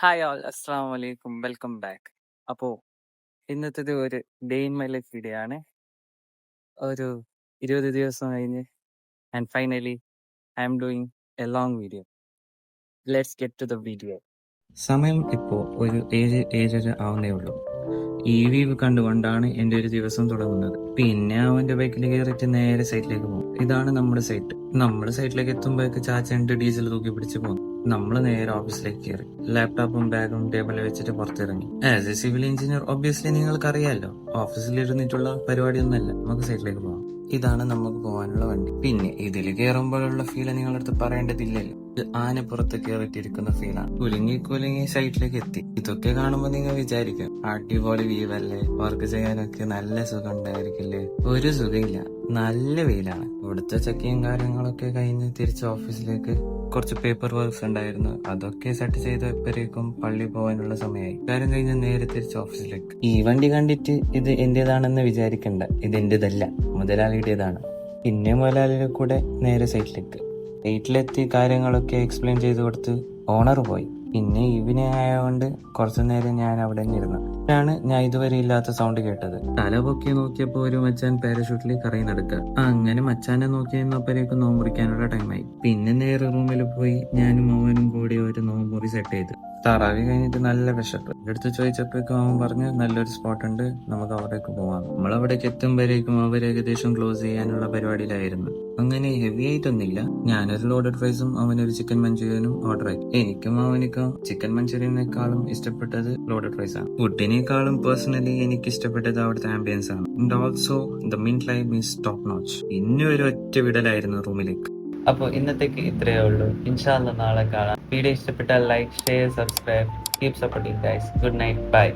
Hi all അസ്സാം വലൈക്കും welcome back. അപ്പോൾ ഇന്നത്തേത് ഒരു day in my life video ആണ്. ഒരു 20 ദിവസം കഴിഞ്ഞ് and finally I am doing a long video. Let's get to the video. സമയം ഇപ്പോൾ ഒരു 7-7:30 ആവുന്നേ ഉള്ളൂ. ഈ വ്യൂ കണ്ടുകൊണ്ടാണ് എൻ്റെ ഒരു ദിവസം തുടങ്ങുന്നത്. പിന്നെ അവന്റെ ബൈക്കിൽ കയറിയിട്ട് നേരെ സൈറ്റിലേക്ക് പോകും. ഇതാണ് നമ്മുടെ സൈറ്റ്. നമ്മുടെ സൈറ്റിലേക്ക് എത്തുമ്പോഴേക്ക് ചാച്ചൻ്റെ ഡീസൽ തൂക്കി പിടിച്ച് പോകും. നമ്മൾ നേരെ ഓഫീസിലേക്ക് കയറി ലാപ്ടോപ്പും ബാഗും ടേബിളിൽ വെച്ചിട്ട് പുറത്തിറങ്ങി. As A civil engineer obviously നിങ്ങൾക്ക് അറിയാലോ, ഓഫീസിൽ ഇരുന്നിട്ടുള്ള പരിപാടിയൊന്നുമല്ല. നമുക്ക് സൈറ്റിലേക്ക് പോകാം. ഇതാണ് നമുക്ക് പോകാനുള്ള വണ്ടി. പിന്നെ ഇതിൽ കയറുമ്പോഴുള്ള ഫീല് നിങ്ങളടുത്ത് പറയേണ്ടതില്ലല്ലോ. ആനപ്പുറത്ത് കയറിയിട്ടിരിക്കുന്ന ഫീലാണ്. കുലുങ്ങി സൈറ്റിലേക്ക് എത്തി. ഇതൊക്കെ കാണുമ്പോൾ നിങ്ങൾ വിചാരിക്കും അടിപൊളി വ്യൂ അല്ലേ, വർക്ക് ചെയ്യാനൊക്കെ നല്ല സുഖം ഉണ്ടായിരിക്കില്ലേ? ഒരു സുഖമില്ല, നല്ല വെയിലാണ്. ഇവിടുത്തെ ചെക്കിങ് കാര്യങ്ങളൊക്കെ കഴിഞ്ഞ് തിരിച്ച് ഓഫീസിലേക്ക് കുറച്ച് പേപ്പർ വർക്ക്സ് ഉണ്ടായിരുന്നു. അതൊക്കെ സെറ്റ് ചെയ്തപ്പോഴേക്കും പള്ളി പോകാനുള്ള സമയമായി. കാര്യം കഴിഞ്ഞ് നേരെ തിരിച്ച് ഓഫീസിലേക്ക്. ഈ വണ്ടി കണ്ടിട്ട് ഇത് എന്റേതാണെന്ന് വിചാരിക്കണ്ട, ഇത് എന്റേതല്ല, മുതലാളിയുടേതാണ്. പിന്നെ മുതലാളിയുടെ കൂടെ നേരെ സൈറ്റിലെത്തി കാര്യങ്ങളൊക്കെ എക്സ്പ്ലെയിൻ ചെയ്ത് കൊടുത്ത് ഓണർ പോയി. പിന്നെ ഈവനിങ് ആയതുകൊണ്ട് കുറച്ചു നേരം ഞാൻ അവിടെ ഇരുന്നു. ഞാൻ ഇതുവരെ ഇല്ലാത്ത സൗണ്ട് കേട്ടത്. തല പൊക്കി നോക്കിയപ്പോ ഒരു മച്ചാൻ പാരഷൂട്ടിൽ കറങ്ങി നടക്കുക. അങ്ങനെ മച്ചാനെ നോക്കി നിന്നപ്പോഴേക്കും നോമ്പുറിക്കാനുള്ള ടൈമായി. പിന്നെ നേരെ റൂമിൽ പോയി ഞാനും അവനും കൂടി ഒരു നോമ്പുറി സെറ്റ് ചെയ്തു. തറാവി കഴിഞ്ഞിട്ട് നല്ല വിശപ്പ്. എടുത്ത് ചോദിച്ചപ്പോഴേക്കും അവൻ പറഞ്ഞ് നല്ലൊരു സ്പോട്ട് ഉണ്ട്, നമുക്ക് അവിടേക്ക് പോവാം. നമ്മളവിടേക്ക് എത്തുമ്പോഴേക്കും അവർ ഏകദേശം ക്ലോസ് ചെയ്യാനുള്ള പരിപാടിയിലായിരുന്നു. അങ്ങനെ ഹെവി ആയിട്ടൊന്നുമില്ല. ഞാനൊരു ലോഡഡ് ഫ്രൈസും അവനൊരു ചിക്കൻ മഞ്ചൂരിയനും ഓർഡർ ആയി. എനിക്കും അവനിക്കും ചിക്കൻ മഞ്ചൂരിയനേക്കാളും ഇഷ്ടപ്പെട്ടത് ലോഡഡ് ഫ്രൈസ് ആണ്. ഫുഡിനേക്കാളും പേഴ്സണലി എനിക്ക് ഇഷ്ടപ്പെട്ടത് അവിടുത്തെ ആംബിയൻസ് ആണ്. And also the mean time is top notch. പിന്നെ ഒരു ഒറ്റ വിടലായിരുന്നു റൂമിലേക്ക്. അപ്പോൾ ഇന്നത്തേക്ക് ഇത്രയേ ഉള്ളൂ. ഇൻഷാ അല്ലാഹ് നാളെ കാണാം. വീഡിയോ ഇഷ്ടപ്പെട്ടാൽ like, share, subscribe. Keep supporting guys. Good night, by.